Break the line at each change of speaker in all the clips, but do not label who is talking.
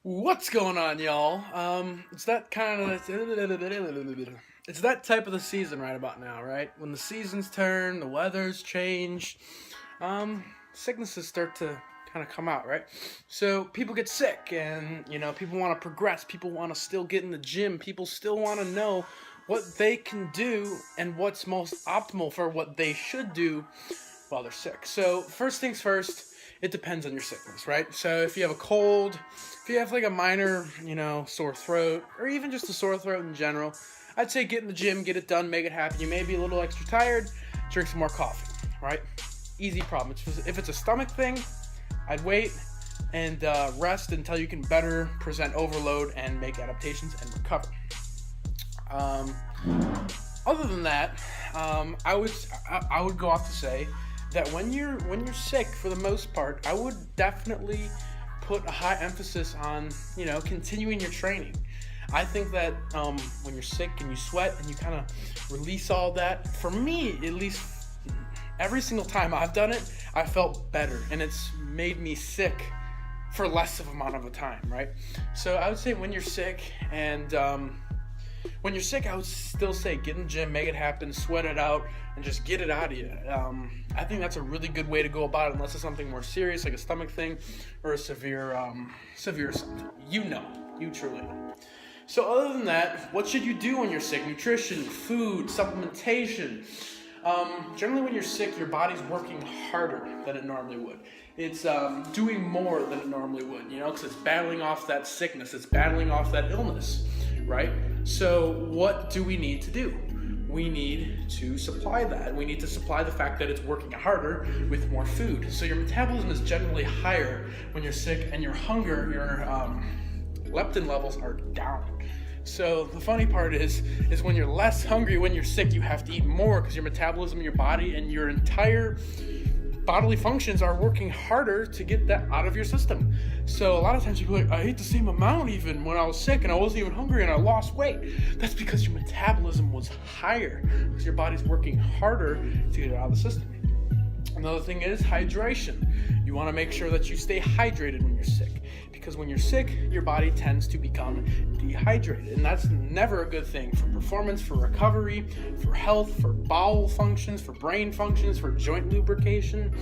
What's going on, y'all? It's that it's that type of the season right about now, right? When the seasons turn, the weather's change, sicknesses start to kind of come out, right? So people get sick, and people want to progress. People want to still get in the gym. People still want to know what they can do and what's most optimal for what they should do while they're sick. So first things first, it depends on your sickness, right? So if you have a cold, if you have like a minor, sore throat, or even just a sore throat in general, I'd say get in the gym, get it done, make it happen. You may be a little extra tired, drink some more coffee, right? Easy problem. If it's a stomach thing, I'd wait and rest until you can better present overload and make adaptations and recover. Other than that, I would go off to say that when you're sick, for the most part, I would definitely put a high emphasis on continuing your training. I think that when you're sick and you sweat and you kind of release all that, for me at least, every single time I've done it, I felt better, and it's made me sick for less of amount of a time, right? So I would say when you're sick, and when you're sick, I would still say get in the gym, make it happen, sweat it out, and just get it out of you. I think that's a really good way to go about it, unless it's something more serious like a stomach thing or a severe something. You truly know. So other than that, what should you do when you're sick? Nutrition, food, supplementation. Generally when you're sick, your body's working harder than it normally would. It's doing more than it normally would, because it's battling off that sickness, it's battling off that illness, right? So what do we need to do? We need to supply that. We need to supply the fact that it's working harder with more food. So your metabolism is generally higher when you're sick, and your hunger, your leptin levels are down. So the funny part is when you're less hungry when you're sick, you have to eat more because your metabolism, your body, and your entire bodily functions are working harder to get that out of your system. So a lot of times you're like, I ate the same amount even when I was sick and I wasn't even hungry and I lost weight. That's because your metabolism was higher, because your body's working harder to get it out of the system. Another thing is hydration. You want to make sure that you stay hydrated when you're sick, because when you're sick, your body tends to become dehydrated, and that's never a good thing for performance, for recovery, for health, for bowel functions, for brain functions, for joint lubrication.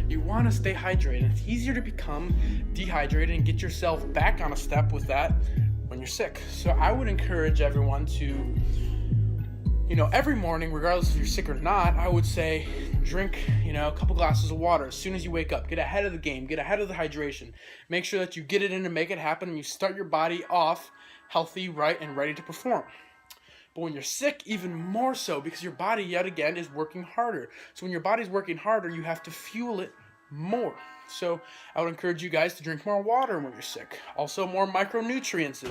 You want to stay hydrated. It's easier to become dehydrated and get yourself back on a step with that when you're sick. So I would encourage everyone to, every morning, regardless if you're sick or not, I would say drink, a couple glasses of water as soon as you wake up. Get ahead of the game, get ahead of the hydration. Make sure that you get it in and make it happen, and you start your body off healthy, right, and ready to perform. But when you're sick, even more so, because your body, yet again, is working harder. So when your body's working harder, you have to fuel it more. So I would encourage you guys to drink more water when you're sick. Also, more micronutrients.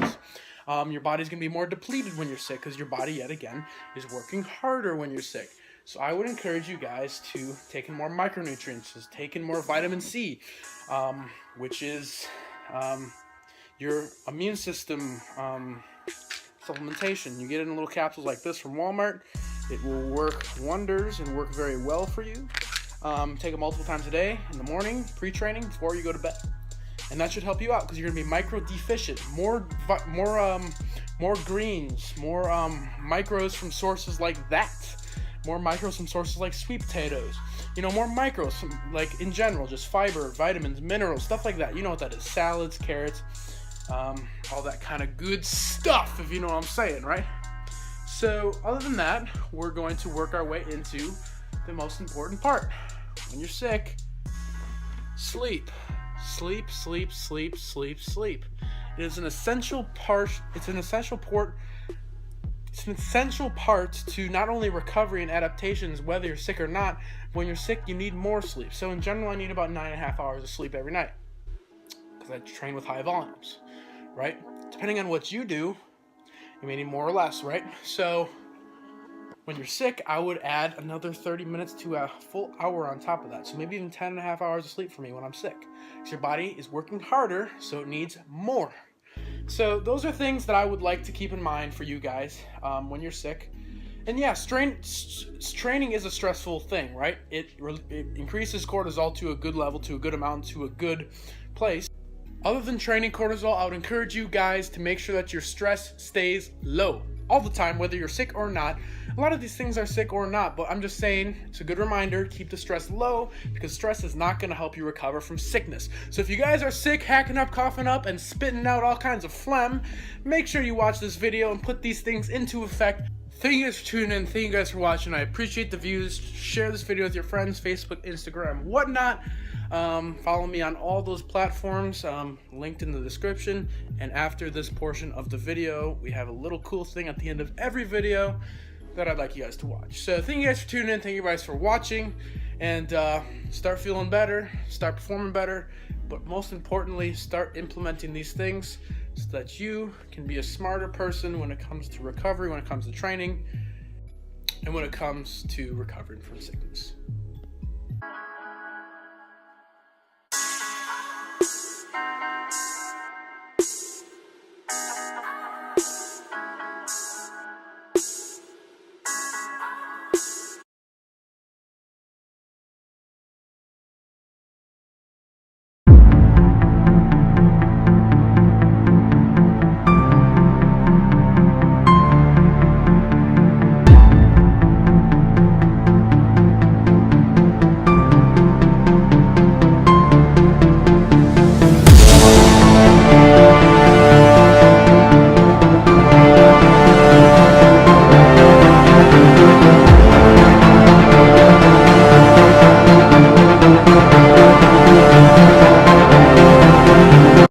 Your body's going to be more depleted when you're sick because your body, yet again, is working harder when you're sick. So I would encourage you guys to take in more micronutrients, take in more vitamin C, which is your immune system supplementation. You get it in little capsules like this from Walmart. It will work wonders and work very well for you. Take it multiple times a day, in the morning, pre-training, before you go to bed. And that should help you out because you're going to be micro deficient. More greens, more micros from sources like that. More micros from sources like sweet potatoes. More micros from, like, in general, just fiber, vitamins, minerals, stuff like that. You know what that is. Salads, carrots, all that kind of good stuff, if you know what I'm saying, right? So other than that, we're going to work our way into the most important part. When you're sick, sleep. Sleep, sleep, sleep, sleep, sleep. It is an essential part. It's an essential part to not only recovery and adaptations, whether you're sick or not. When you're sick, you need more sleep. So in general, I need about 9.5 hours of sleep every night because I train with high volumes, right? Depending on what you do, you may need more or less, right? So when you're sick, I would add another 30 minutes to a full hour on top of that. So maybe even 10.5 hours of sleep for me when I'm sick. Because your body is working harder, so it needs more. So those are things that I would like to keep in mind for you guys when you're sick. And yeah, training is a stressful thing, right? It increases cortisol to a good level, to a good amount, to a good place. Other than training cortisol, I would encourage you guys to make sure that your stress stays low all the time, whether you're sick or not. A lot of these things are sick or not, but I'm just saying it's a good reminder, keep the stress low, because stress is not going to help you recover from sickness. So if you guys are sick, hacking up, coughing up, and spitting out all kinds of phlegm, make sure you watch this video and put these things into effect. Thank you guys for tuning in. Thank you guys for watching. I appreciate the views. Share this video with your friends, Facebook, Instagram, whatnot. Follow me on all those platforms, linked in the description. And after this portion of the video, we have a little cool thing at the end of every video that I'd like you guys to watch. So thank you guys for tuning in. Thank you guys for watching. And start feeling better, start performing better, but most importantly, start implementing these things so that you can be a smarter person when it comes to recovery, when it comes to training, and when it comes to recovering from sickness.